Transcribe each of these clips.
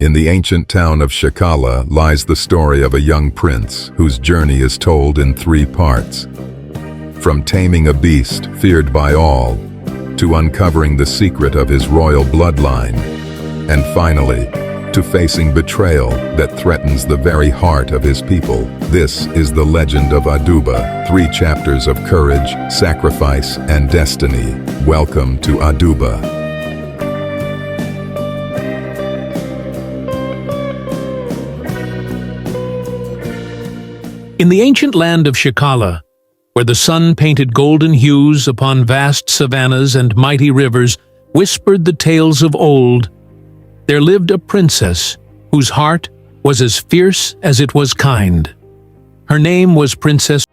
In the ancient town of Shekala lies the story of a young prince whose journey is told in 3 parts. From taming a beast feared by all, to uncovering the secret of his royal bloodline, and finally, to facing betrayal that threatens the very heart of his people. This is the legend of Aduba, 3 chapters of courage, sacrifice, and destiny. Welcome to Aduba. In the ancient land of Shekala, where the sun painted golden hues upon vast savannas and mighty rivers whispered the tales of old, there lived a princess whose heart was as fierce as it was kind. Her name was Princess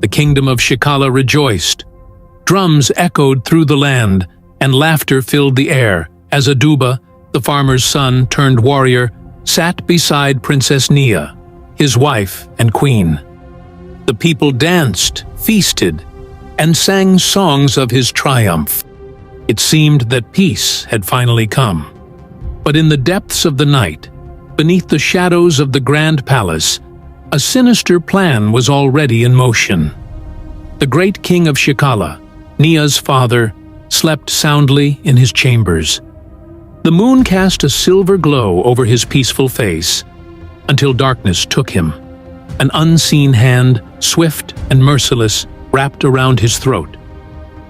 The kingdom of Shekala rejoiced. Drums echoed through the land, and laughter filled the air as Aduba, the farmer's son turned warrior, sat beside Princess Nia, his wife and queen. The people danced, feasted, and sang songs of his triumph. It seemed that peace had finally come. But in the depths of the night, beneath the shadows of the grand palace, a sinister plan was already in motion. The great king of Shekala, Nia's father, slept soundly in his chambers. The moon cast a silver glow over his peaceful face, until darkness took him. An unseen hand, swift and merciless, wrapped around his throat.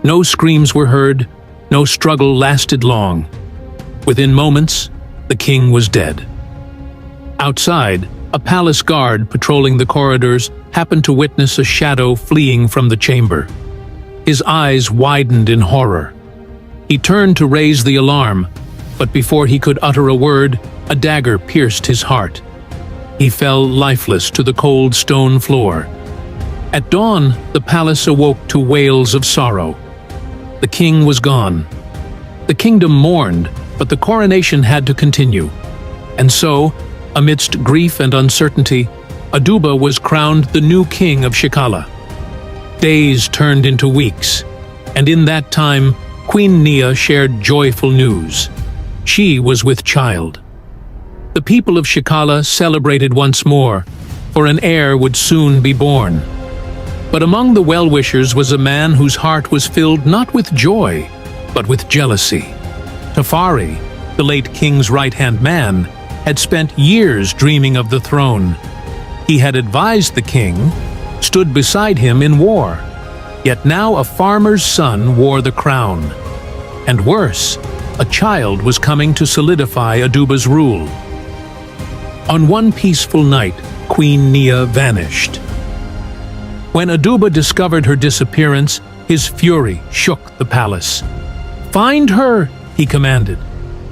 No screams were heard, no struggle lasted long. Within moments, the king was dead. Outside, a palace guard patrolling the corridors happened to witness a shadow fleeing from the chamber. His eyes widened in horror. He turned to raise the alarm, but before he could utter a word, a dagger pierced his heart. He fell lifeless to the cold stone floor. At dawn, the palace awoke to wails of sorrow. The king was gone. The kingdom mourned, but the coronation had to continue. And so, amidst grief and uncertainty, Aduba was crowned the new king of Shekala. Days turned into weeks, and in that time, Queen Nia shared joyful news. She was with child. The people of Shekala celebrated once more, for an heir would soon be born. But among the well-wishers was a man whose heart was filled not with joy, but with jealousy. Tafari, the late king's right-hand man, had spent years dreaming of the throne. He had advised the king, stood beside him in war. Yet now a farmer's son wore the crown. And worse, a child was coming to solidify Aduba's rule. On one peaceful night, Queen Nia vanished. When Aduba discovered her disappearance, his fury shook the palace. "Find her!" he commanded.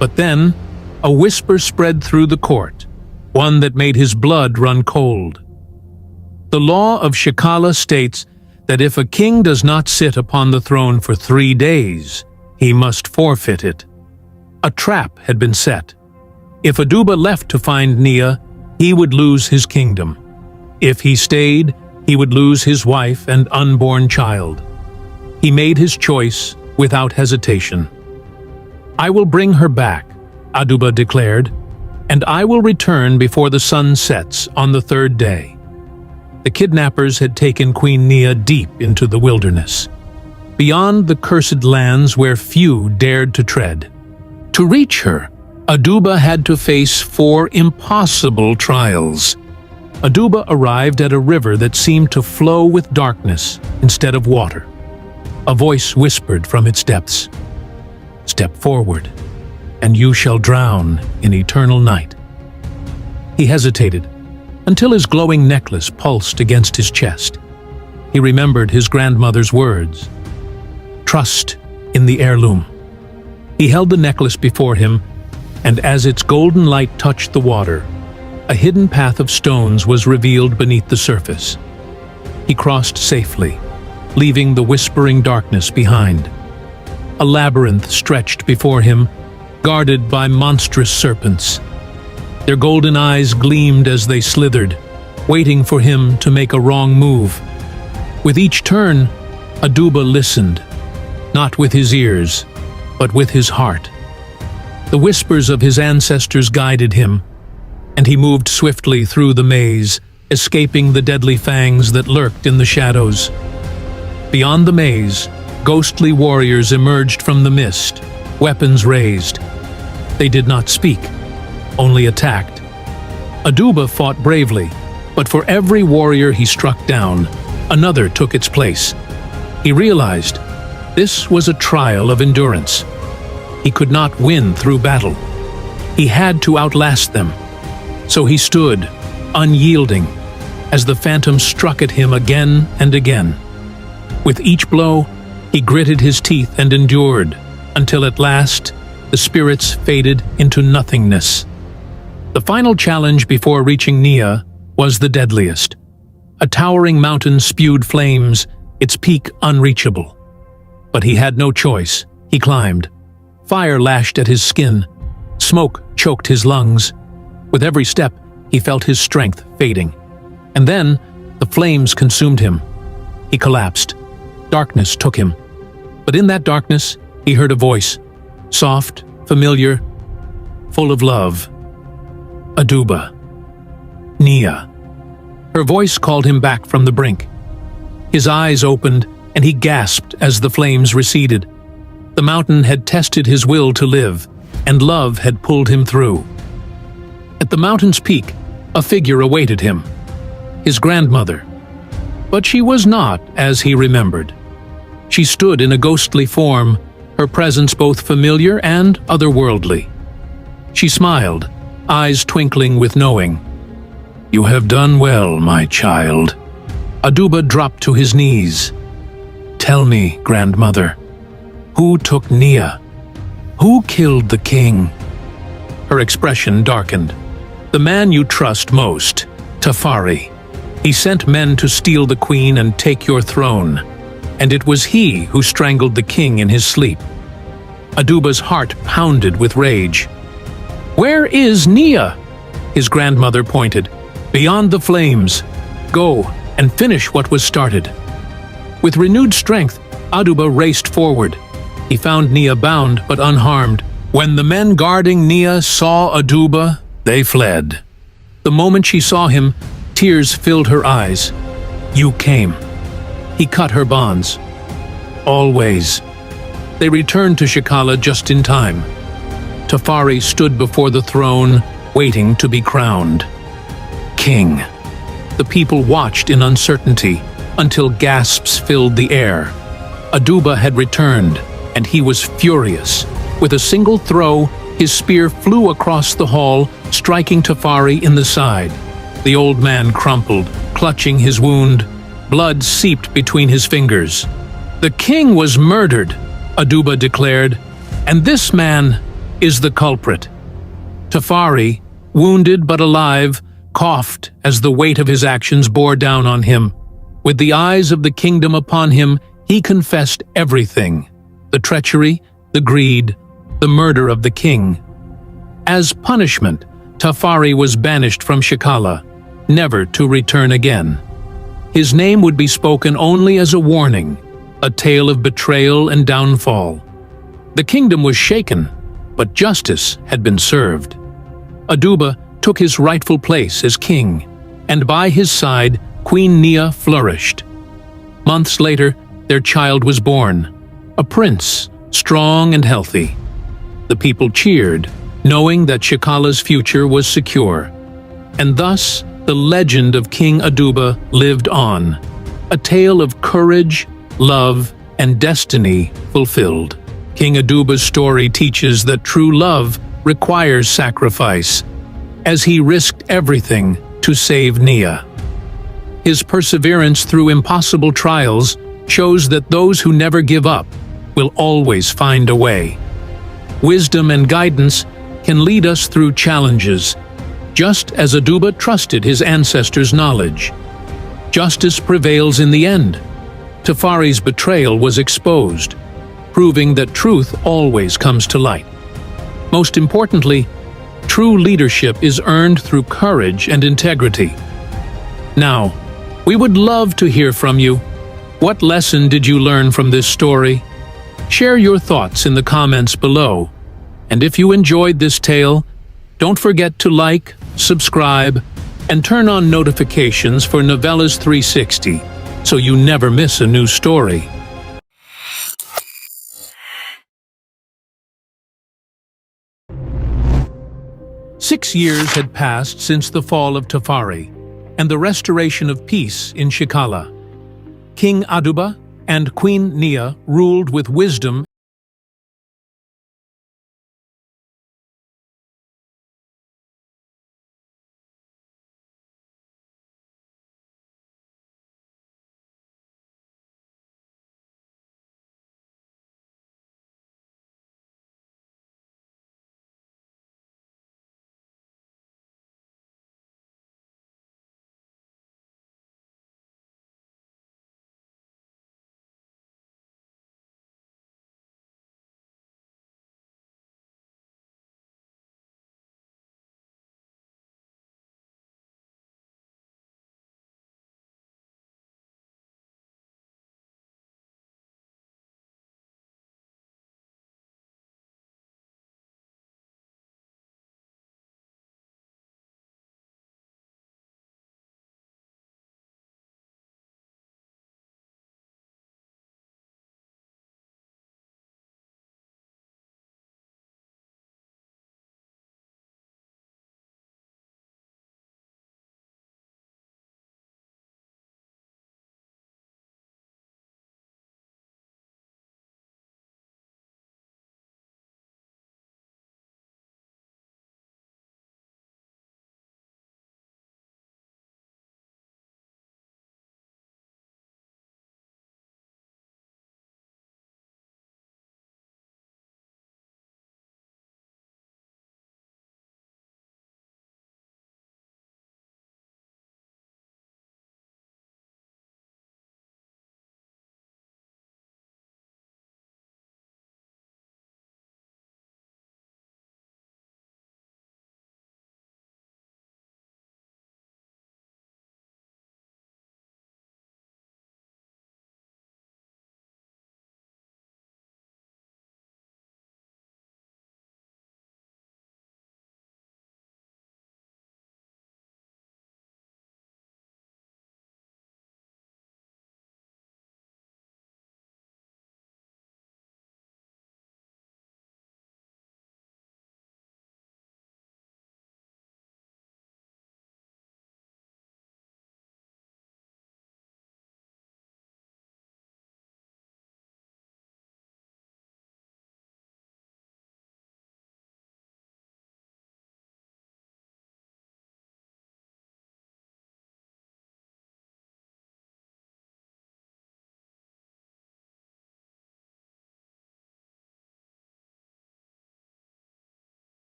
But then, a whisper spread through the court, one that made his blood run cold. The law of Shekala states that if a king does not sit upon the throne for 3 days, he must forfeit it. A trap had been set. If Aduba left to find Nia, he would lose his kingdom. If he stayed, he would lose his wife and unborn child. He made his choice without hesitation. "I will bring her back," Aduba declared, "and I will return before the sun sets on the 3rd day." The kidnappers had taken Queen Nia deep into the wilderness, beyond the cursed lands where few dared to tread. To reach her, Aduba had to face 4 impossible trials. Aduba arrived at a river that seemed to flow with darkness instead of water. A voice whispered from its depths, "Step forward, and you shall drown in eternal night." He hesitated, until his glowing necklace pulsed against his chest. He remembered his grandmother's words, "Trust in the heirloom." He held the necklace before him, and as its golden light touched the water, a hidden path of stones was revealed beneath the surface. He crossed safely, leaving the whispering darkness behind. A labyrinth stretched before him, guarded by monstrous serpents. Their golden eyes gleamed as they slithered, waiting for him to make a wrong move. With each turn, Aduba listened, not with his ears, but with his heart. The whispers of his ancestors guided him, and he moved swiftly through the maze, escaping the deadly fangs that lurked in the shadows. Beyond the maze, ghostly warriors emerged from the mist, weapons raised. They did not speak, only attacked. Aduba fought bravely, but for every warrior he struck down, another took its place. He realized this was a trial of endurance. He could not win through battle. He had to outlast them. So he stood, unyielding, as the phantom struck at him again and again. With each blow, he gritted his teeth and endured, until at last, the spirits faded into nothingness. The final challenge before reaching Nia was the deadliest. A towering mountain spewed flames, its peak unreachable. But he had no choice. He climbed. Fire lashed at his skin. Smoke choked his lungs. With every step, he felt his strength fading. And then, the flames consumed him. He collapsed. Darkness took him. But in that darkness, he heard a voice. Soft, familiar, full of love. Aduba. Nia. Her voice called him back from the brink. His eyes opened, and he gasped as the flames receded. The mountain had tested his will to live, and love had pulled him through. At the mountain's peak, a figure awaited him. His grandmother. But she was not as he remembered. She stood in a ghostly form, her presence both familiar and otherworldly. She smiled, eyes twinkling with knowing. "You have done well, my child." Aduba dropped to his knees. "Tell me, grandmother, who took Nia? Who killed the king?" Her expression darkened. "The man you trust most, Tafari. He sent men to steal the queen and take your throne, and it was he who strangled the king in his sleep." Aduba's heart pounded with rage. "Where is Nia?" His grandmother pointed. "Beyond the flames. Go and finish what was started." With renewed strength, Aduba raced forward. He found Nia bound but unharmed. When the men guarding Nia saw Aduba, they fled. The moment she saw him, tears filled her eyes. "You came." He cut her bonds. "Always." They returned to Shekala just in time. Tafari stood before the throne, waiting to be crowned king. The people watched in uncertainty until gasps filled the air. Aduba had returned, and he was furious. With a single throw, his spear flew across the hall, striking Tafari in the side. The old man crumpled, clutching his wound. Blood seeped between his fingers. "The king was murdered," Aduba declared, "and this man is the culprit." Tafari, wounded but alive, coughed as the weight of his actions bore down on him. With the eyes of the kingdom upon him, he confessed everything: the treachery, the greed, the murder of the king. As punishment, Tafari was banished from Shekala, never to return again. His name would be spoken only as a warning, a tale of betrayal and downfall. The kingdom was shaken, but justice had been served. Aduba took his rightful place as king, and by his side, Queen Nia flourished. Months later, their child was born, a prince, strong and healthy. The people cheered, knowing that Shekala's future was secure. And thus, the legend of King Aduba lived on, a tale of courage, love, and destiny fulfilled. King Aduba's story teaches that true love requires sacrifice, as he risked everything to save Nia. His perseverance through impossible trials shows that those who never give up will always find a way. Wisdom and guidance can lead us through challenges, just as Aduba trusted his ancestors' knowledge. Justice prevails in the end. Tafari's betrayal was exposed, proving that truth always comes to light. Most importantly, true leadership is earned through courage and integrity. Now, we would love to hear from you. What lesson did you learn from this story? Share your thoughts in the comments below. And if you enjoyed this tale, don't forget to like, subscribe, and turn on notifications for Novellas 360 so you never miss a new story. Six years had passed since the fall of Tafari and the restoration of peace in Shekala. King Aduba and Queen Nia ruled with wisdom